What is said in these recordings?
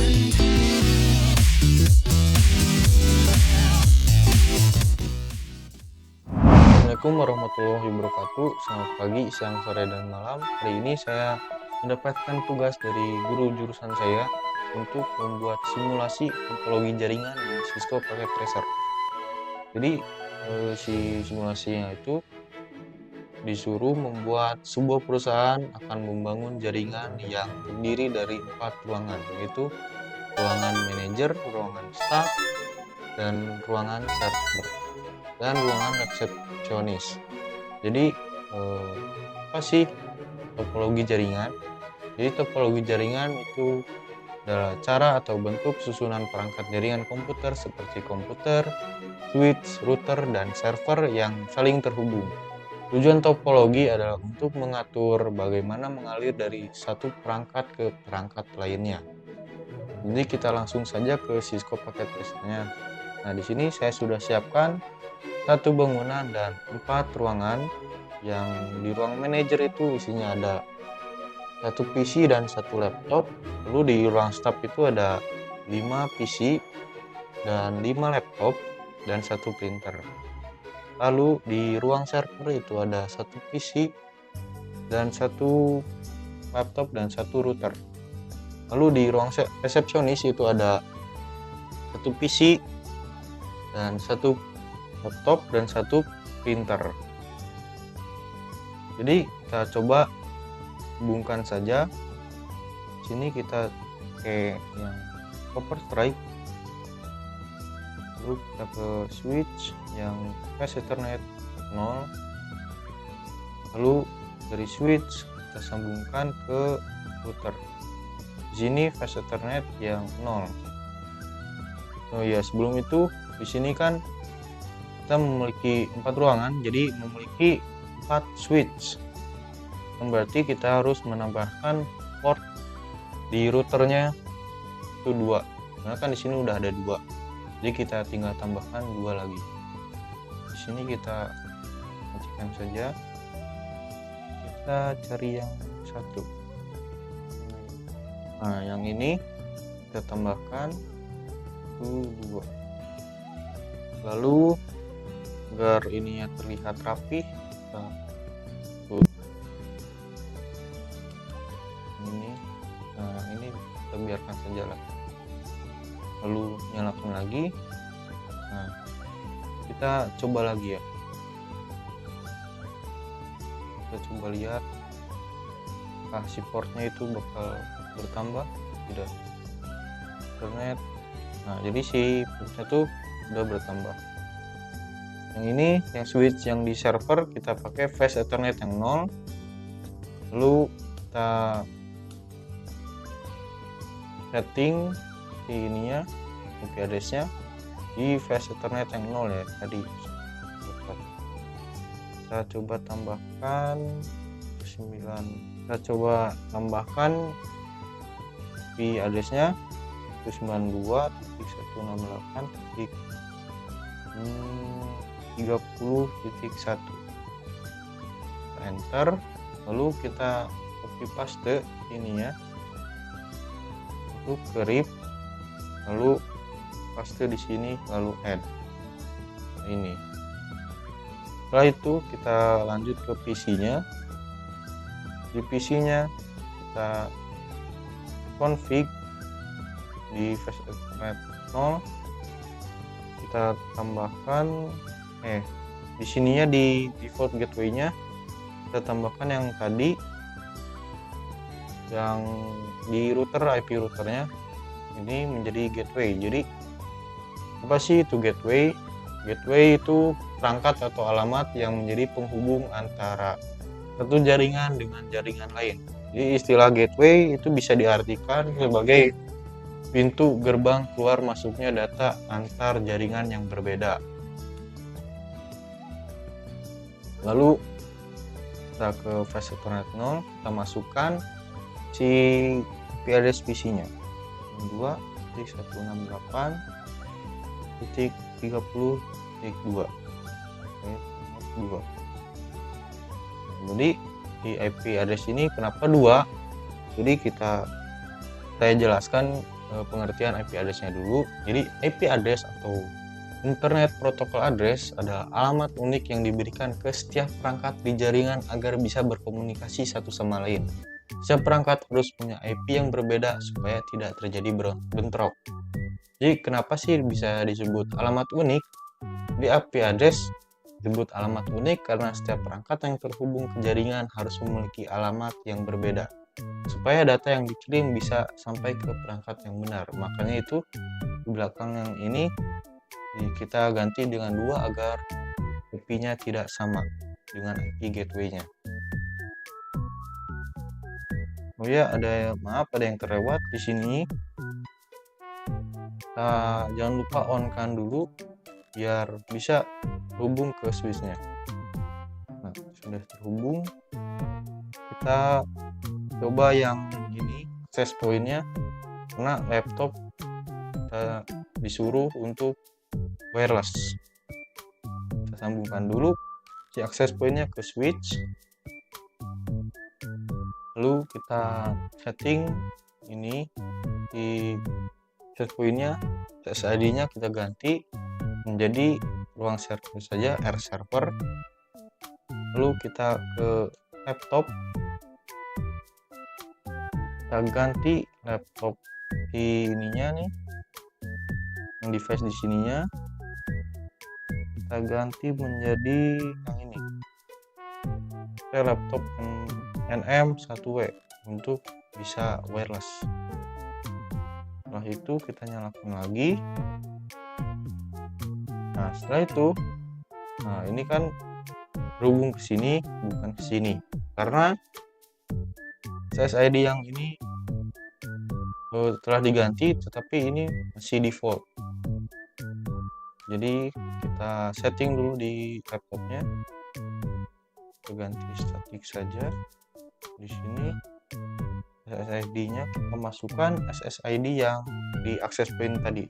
Assalamualaikum warahmatullahi wabarakatuh. Selamat pagi, siang, sore, dan malam. Hari ini saya mendapatkan tugas dari guru jurusan saya untuk membuat simulasi topologi jaringan di Cisco Packet Tracer. Jadi si simulasinya itu disuruh membuat sebuah perusahaan akan membangun jaringan yang terdiri dari 4 ruangan, yaitu ruangan manajer, ruangan staff, dan ruangan server, dan ruangan resepsionis. Jadi apa sih topologi jaringan? Jadi topologi jaringan itu adalah cara atau bentuk susunan perangkat jaringan komputer seperti komputer, switch, router, dan server yang saling terhubung. Tujuan topologi adalah untuk mengatur bagaimana mengalir dari satu perangkat ke perangkat lainnya. Jadi kita langsung saja ke Cisco Packet Tracer-nya. Nah, di sini saya sudah siapkan satu bangunan dan 4 ruangan. Yang di ruang manajer itu isinya ada satu PC dan satu laptop. Lalu di ruang staff itu ada 5 PC dan 5 laptop dan satu printer. Lalu di ruang server itu ada satu PC dan satu laptop dan satu router. Lalu di ruang resepsionis itu ada satu PC dan satu laptop dan satu printer. Jadi kita coba hubungkan saja. Sini kita pakai yang copper stripe. Lalu kita ke switch yang fast ethernet 0. Lalu dari switch kita sambungkan ke router. Di sini fast ethernet yang 0. Oh ya, sebelum itu di sini kan kita memiliki 4 ruangan, jadi memiliki 4 switch. Berarti kita harus menambahkan port di routernya itu 2. Karena kan di sini udah ada 2. Jadi kita tinggal tambahkan 2 lagi. Di sini kita matikan saja. Kita cari yang satu. Nah, yang ini kita tambahkan 2. Lalu agar ininya terlihat rapi, kita ini kita biarkan saja lah. Lalu nyalakan lagi. Nah, kita coba lagi ya. Kita coba lihat apakah si portnya itu bakal bertambah tidak. Internet. Nah, jadi si portnya tuh udah bertambah. Yang ini yang switch yang di server kita pakai fast ethernet yang 0. Lalu kita setting di ininya IP address-nya di fast ethernet yang 0 ya tadi. Kita coba tambahkan 9. Kita coba tambahkan IP address-nya 92.168.30.1. Enter. Lalu kita copy paste ini ya. Lalu ke RIP, lalu paste di sini, lalu add ini. Setelah itu kita lanjut ke PC-nya. Di PC-nya kita config di fast ethernet 0. Kita tambahkan di sininya di default gateway-nya kita tambahkan yang tadi yang di router, IP routernya ini menjadi gateway. Jadi apa sih itu gateway? Gateway itu perangkat atau alamat yang menjadi penghubung antara satu jaringan dengan jaringan lain. Jadi istilah gateway itu bisa diartikan sebagai pintu gerbang keluar masuknya data antar jaringan yang berbeda. Lalu kita ke fast ethernet 0, kita masukkan si IP address PC-nya 2.168.30.2. Jadi di IP address ini kenapa 2? Jadi saya jelaskan pengertian IP address-nya dulu. Jadi IP address atau Internet Protocol Address adalah alamat unik yang diberikan ke setiap perangkat di jaringan agar bisa berkomunikasi satu sama lain. Setiap perangkat harus punya IP yang berbeda supaya tidak terjadi bentrok. Jadi kenapa sih bisa disebut alamat unik? Di IP address disebut alamat unik karena setiap perangkat yang terhubung ke jaringan harus memiliki alamat yang berbeda supaya data yang dikirim bisa sampai ke perangkat yang benar. Makanya itu di belakang yang ini kita ganti dengan 2 agar IP-nya tidak sama dengan IP gateway-nya. Oh ya, maaf ada yang terlewat di sini. Jangan lupa on-kan dulu biar bisa terhubung ke switch-nya. Nah, sudah terhubung. Kita coba yang ini access point-nya, karena laptop kita disuruh untuk wireless. Kita sambungkan dulu si access point-nya ke switch. Lalu kita setting ini di access point-nya, SSID-nya kita ganti menjadi ruang server saja, R server. Lalu kita ke laptop, kita ganti laptop di ininya nih, yang device di sininya kita ganti menjadi yang ini, laptop NM1W untuk bisa wireless. Setelah itu kita nyalakan lagi. Nah, setelah itu ini kan berhubung ke sini bukan ke sini karena SSID yang ini telah diganti, tetapi ini masih default. Jadi kita setting dulu di laptopnya, kita ganti statik saja. Di sini SSID-nya kita masukkan SSID yang di access point tadi,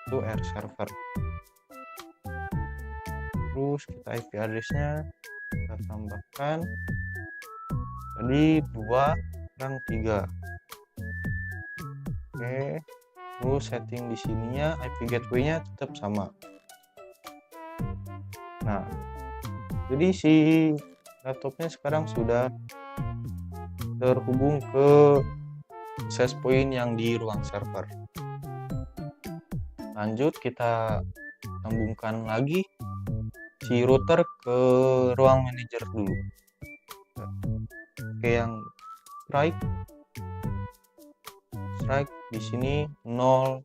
itu R server. Terus kita IP address-nya kita tambahkan jadi 2 dan 3. Oke, terus setting di sininya IP gateway-nya tetap sama. Nah, jadi si laptopnya sekarang sudah terhubung ke access point yang di ruang server. Lanjut kita sambungkan lagi si router ke ruang manager dulu. Oke, yang strike di sini 0/1.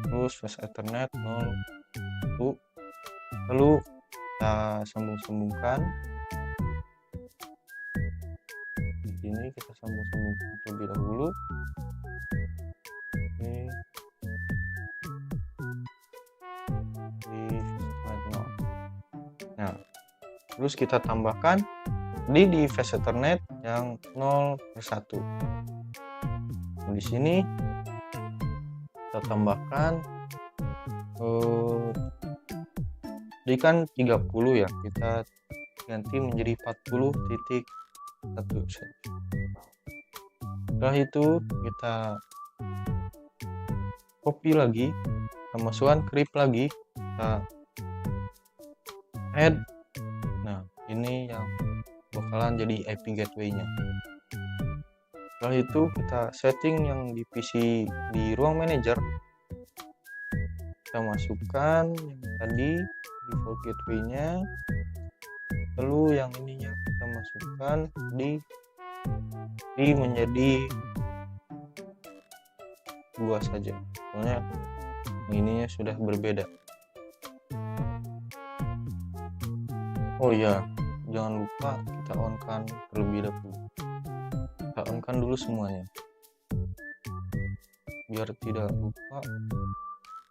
Terus flash Ethernet 0/1. Lalu kita sambungkan. Di sini kita sambung terlebih dahulu. Oke. Di flash Ethernet 0. Nah, terus kita tambahkan di flash Ethernet yang 0/1. Di sini kita tambahkan jadi kan 30 ya, kita ganti menjadi 40.1. Setelah itu kita copy lagi, kita masukkan crypt lagi, kita add. Nah, ini yang bakalan jadi IP gateway-nya. Setelah itu kita setting yang di PC di ruang manager, kita masukkan yang tadi default gateway-nya, lalu yang ininya kita masukkan di menjadi 2 saja, soalnya ininya sudah berbeda. Oh iya, jangan lupa kita on-kan terlebih dahulu. Kita on-kan dulu semuanya biar tidak lupa.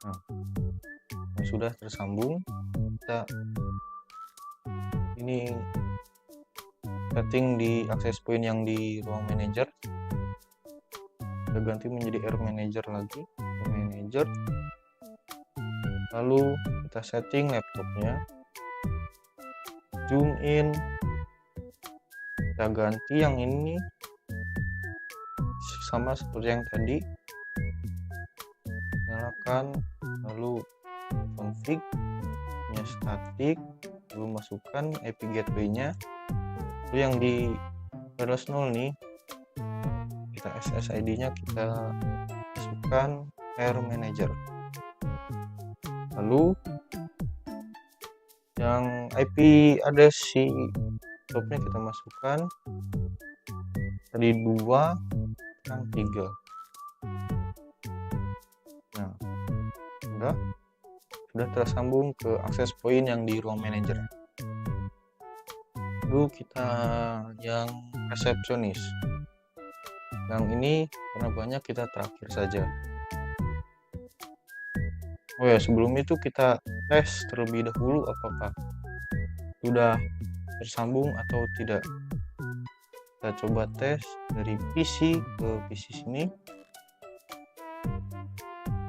Nah, sudah tersambung. Kita ini setting di access point yang di ruang manager, kita ganti menjadi R manager lagi, R manager. Lalu kita setting laptopnya, zoom in, kita kita ganti yang ini sama seperti yang tadi, nyalakan, lalu config nya static, lalu masukkan IP gateway nya. Lalu yang di wireless 0 nih, kita SSID nya kita masukkan air manager. Lalu yang IP address si laptopnya kita masukkan tadi 2 dan 3. Nah, sudah tersambung ke access point yang di ruang manager. Lalu kita yang resepsionis. Yang ini karena banyak, kita terakhir saja. Oh ya, sebelum itu kita tes terlebih dahulu apakah sudah tersambung atau tidak. Kita coba tes dari PC ke PC sini.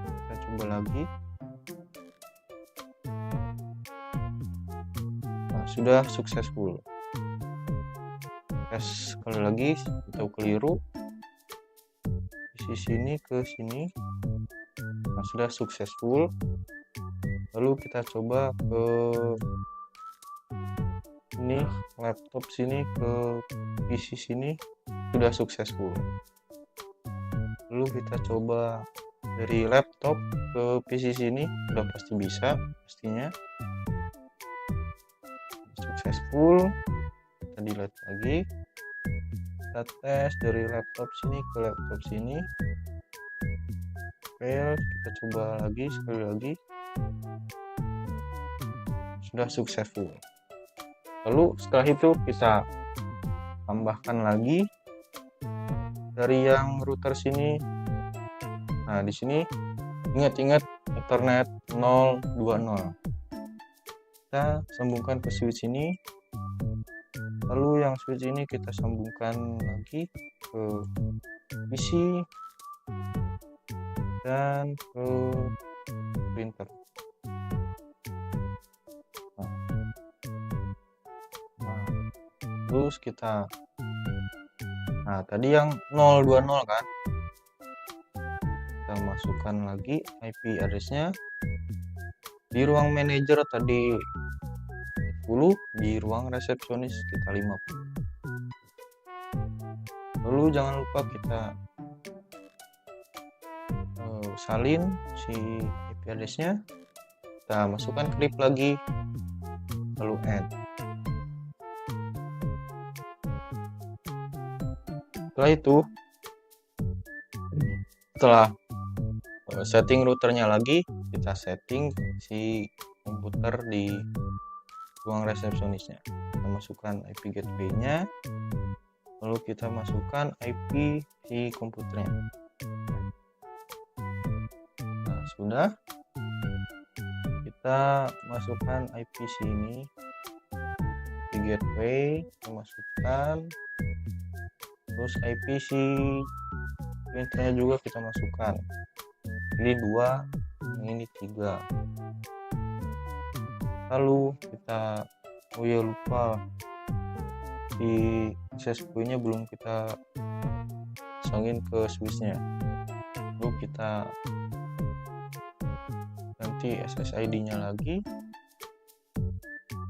Kita coba lagi. Nah, sudah successful. Tes sekali lagi, kita keliru. PC sini ke sini. Nah, sudah successful. Lalu kita coba ke ini laptop sini ke PC sini, sudah successful. Lalu kita coba dari laptop ke PC sini, sudah pasti bisa pastinya. Successful. Kita delete lagi. Kita tes dari laptop sini ke laptop sini. Fail. Kita coba lagi sekali lagi. Sudah successful. Lalu setelah itu kita tambahkan lagi dari yang router sini. Nah, di sini ingat-ingat Ethernet 020. Kita sambungkan ke switch ini. Lalu yang switch ini kita sambungkan lagi ke PC dan ke printer. Terus kita, nah tadi yang 020 kan, kita masukkan lagi IP address-nya di ruang manager tadi 10, di ruang resepsionis kita 50. Lalu jangan lupa kita salin si IP address-nya, kita masukkan clip lagi, lalu add. Setelah itu, setelah setting routernya lagi, kita setting si komputer di ruang resepsionisnya. Kita masukkan IP gateway-nya, lalu kita masukkan IP si komputernya. Nah, sudah. Kita masukkan IP sini, IP gateway, kita masukkan. Terus IP si printernya juga kita masukkan. Ini 2, ini 3. Lalu kita, oh ya lupa, di access point-nya belum kita pasangin ke switch-nya. Lalu kita ganti SSID-nya lagi.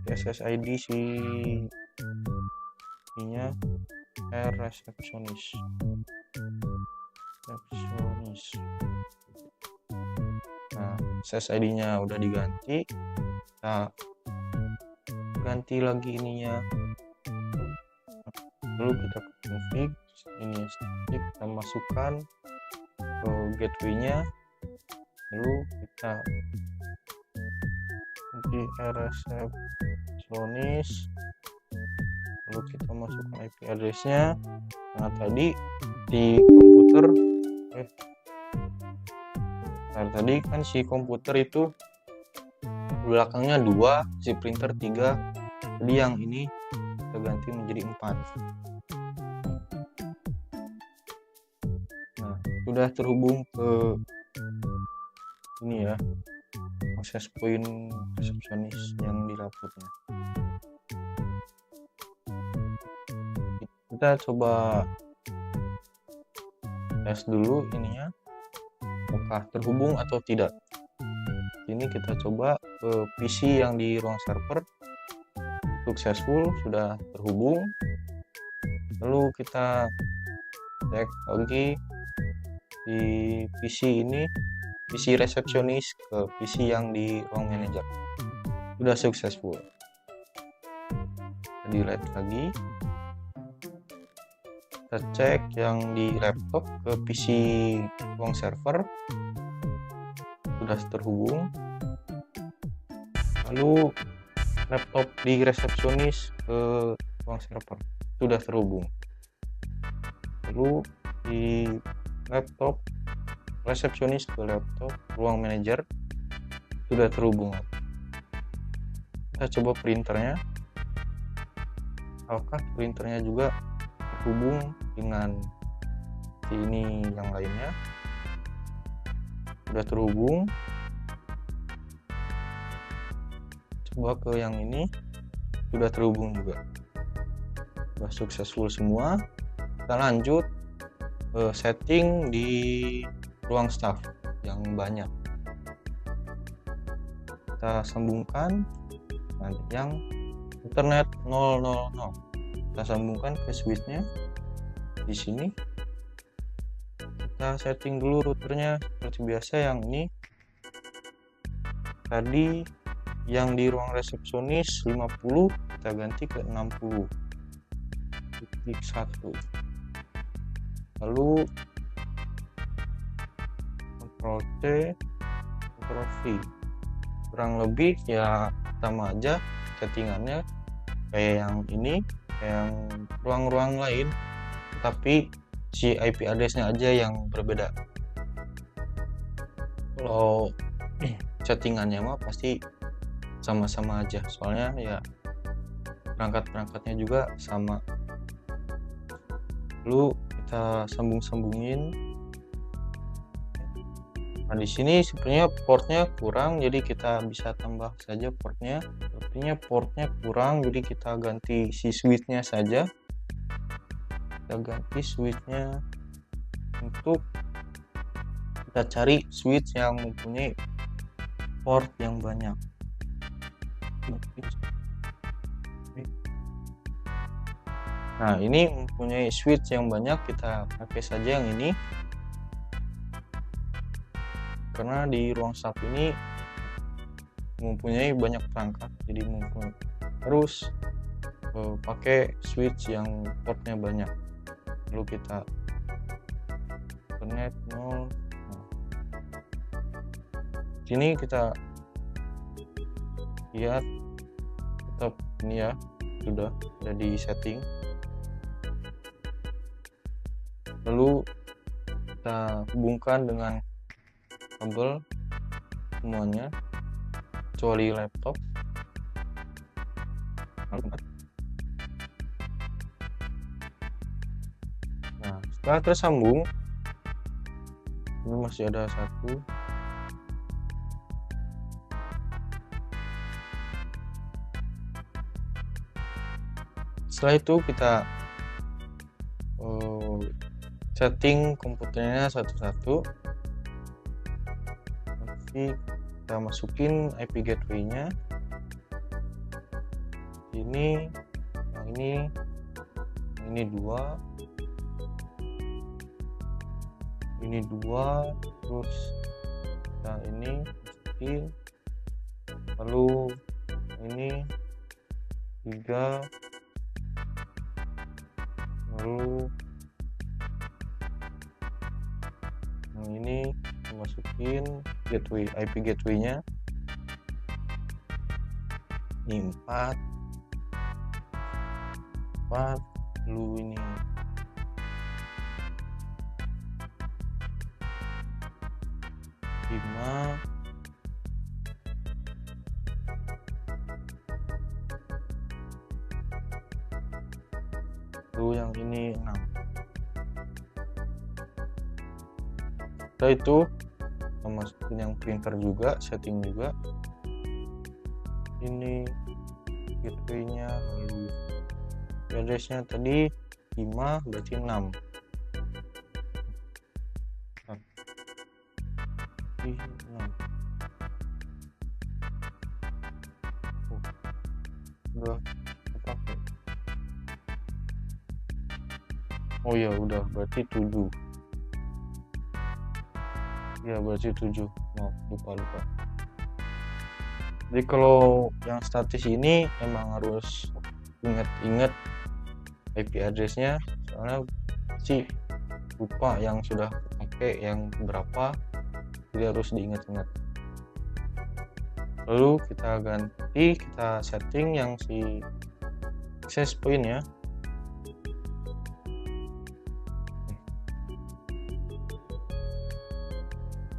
SSID si ininya resepsionis. Nah, SSID-nya udah diganti. Kita ganti lagi ininya. Lalu kita config ini static, kita masukkan ke gateway-nya. Lalu kita ganti resepsionis. Lalu kita masukkan IP address-nya. Nah, tadi di komputer tadi kan si komputer itu belakangnya 2, si printer 3. Jadi yang ini kita ganti menjadi 4. Nah, sudah terhubung ke ini ya, access point resepsionis yang di laptopnya. kita coba tes dulu ininya apakah terhubung atau tidak. Ini kita coba ke PC yang di ruang server, successful, sudah terhubung. Lalu kita cek lagi di PC ini, PC resepsionis ke PC yang di ruang manager, sudah successful. Delete lagi, kita cek yang di laptop ke PC ruang server, sudah terhubung. Lalu laptop di resepsionis ke ruang server, sudah terhubung. Lalu di laptop resepsionis ke laptop ruang manager, sudah terhubung. Kita coba printernya, apakah printernya juga terhubung dengan ini yang lainnya. Sudah terhubung. Coba ke yang ini, sudah terhubung juga, sudah successful semua. Kita lanjut setting di ruang staff yang banyak, kita sambungkan yang internet 000, kita sambungkan ke switchnya. Di sini kita setting dulu routernya seperti biasa. Yang ini tadi yang di ruang resepsionis 50, kita ganti ke 60. Klik 1. Lalu Ctrl C, Ctrl V. Kurang lebih ya sama aja settingannya kayak yang ini, kayak yang ruang-ruang lain, tapi si IP address-nya aja yang berbeda. Kalau settingannya mah pasti sama-sama aja, soalnya ya perangkat-perangkatnya juga sama. Lalu kita sambung-sambungin. Nah, di sini sebenarnya portnya kurang, jadi kita bisa tambah saja portnya. Artinya portnya kurang, jadi kita ganti si switchnya saja. Kita ganti switchnya untuk kita cari switch yang mempunyai port yang banyak. Nah, ini mempunyai switch yang banyak, kita pakai saja yang ini. Karena di ruang staff ini mempunyai banyak perangkat, jadi harus pakai switch yang portnya banyak. Lalu kita connect 0. Sini kita lihat tetap ini ya, sudah ada di setting. Lalu kita hubungkan dengan kabel semuanya kecuali laptop. Nah, setelah tersambung, ini masih ada satu. Setelah itu kita setting komputernya satu-satu. Nanti kita masukin IP gateway-nya. Ini, yang ini 2. Ini 2, terus nah ini masukin. Lalu ini 3. Lalu yang ini masukin gateway, IP gateway-nya. Ini 4. Lalu ini 5. Lalu yang ini 6. Setelah itu masukin yang printer juga, setting juga. Ini gateway-nya, lalu address-nya tadi 5 berarti 6. Ini 6. Udah kepake. Oh ya udah, berarti 7. Ya berarti 7. Maaf, lupa. Jadi kalau yang statis ini emang harus ingat IP address-nya, soalnya sih lupa yang sudah pakai yang berapa, jadi harus diingat-ingat. Lalu kita setting yang si access point ya.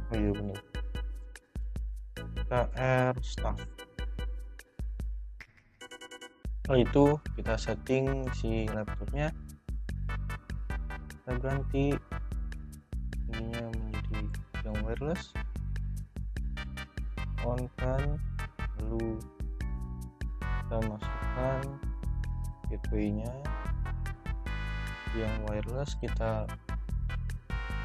Oh iya benar, kita air staff. Setelah itu kita setting si laptopnya, kita ganti ininya menjadi yang wireless, on kan, lalu kita masukkan gateway-nya. Yang wireless kita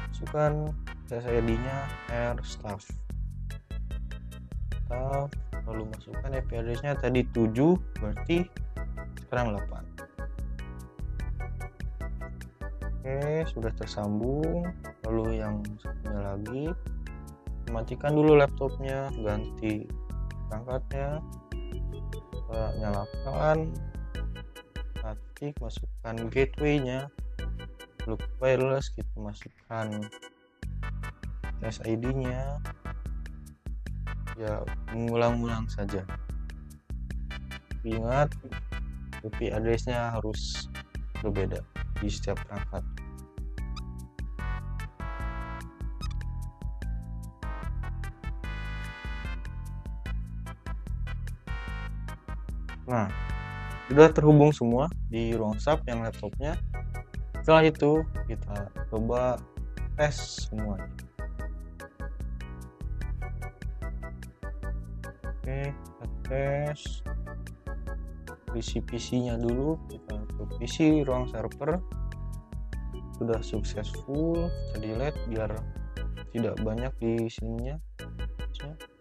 masukkan SSID-nya air staff, lalu masukkan IP address-nya tadi 7, berarti sekarang 8. Oke, sudah tersambung. Lalu yang satunya lagi, matikan dulu laptopnya, ganti perangkatnya, kita nyalakan, ketik, masukkan gateway-nya, lalu wireless kita masukkan SID-nya, ya mengulang-ulang saja. Ingat, IP address-nya harus berbeda di setiap perangkat. Nah, sudah terhubung semua di ruang SAP yang laptopnya. Setelah itu kita coba tes semuanya. Oke, kita tes isi PC-nya dulu. Kita ke PC ruang server, sudah successful. Kita delete biar tidak banyak di sininya.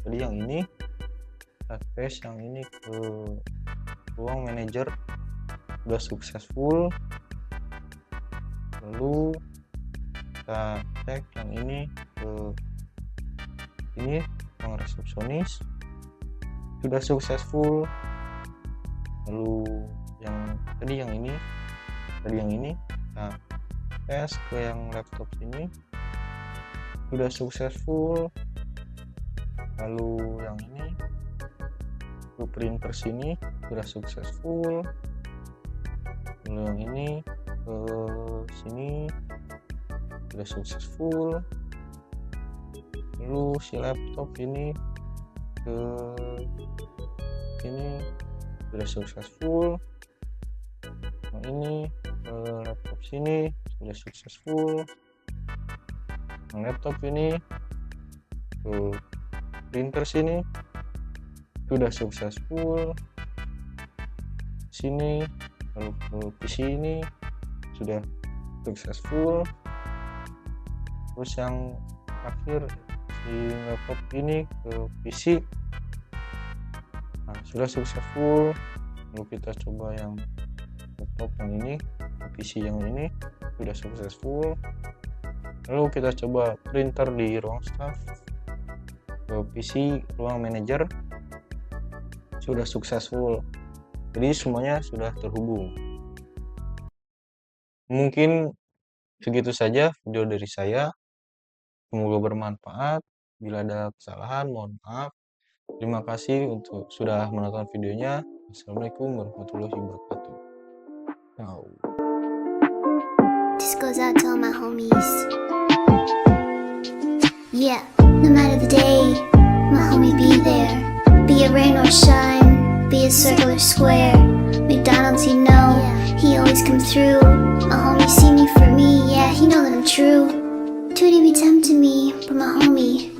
Jadi yang ini kita tes, yang ini ke ruang manager, sudah successful. Lalu kita cek yang ini ke ini ruang resepsionis, sudah successful. Lalu yang tadi yang ini kita tes ke yang laptop ini, sudah successful. Lalu yang ini ke printer sini sudah successful. Lalu yang ini ke sini sudah successful. Lalu si laptop ini ke sini sudah successful. Yang ini ke laptop sini sudah successful. Yang laptop ini ke printer sini sudah successful. Sini lalu ke PC ini sudah successful. Terus yang terakhir si laptop ini ke PC, nah, sudah successful. Lalu kita coba yang laptop yang ini ke PC yang ini sudah successful. Lalu kita coba printer di ruang staff ke PC ruang manager, sudah successful. Jadi semuanya sudah terhubung. Mungkin segitu saja video dari saya. Semoga bermanfaat. Bila ada kesalahan, mohon maaf. Terima kasih untuk sudah menonton videonya. Assalamualaikum warahmatullahi wabarakatuh. Ciao. This goes out to all my homies. Yeah, no matter the day, my homie be there. Be it rain or shine, be it circle or square. McDonald's, you know, he always come through. My homie see me for me, yeah, he know that I'm true. Tootie be tempting me, but my homie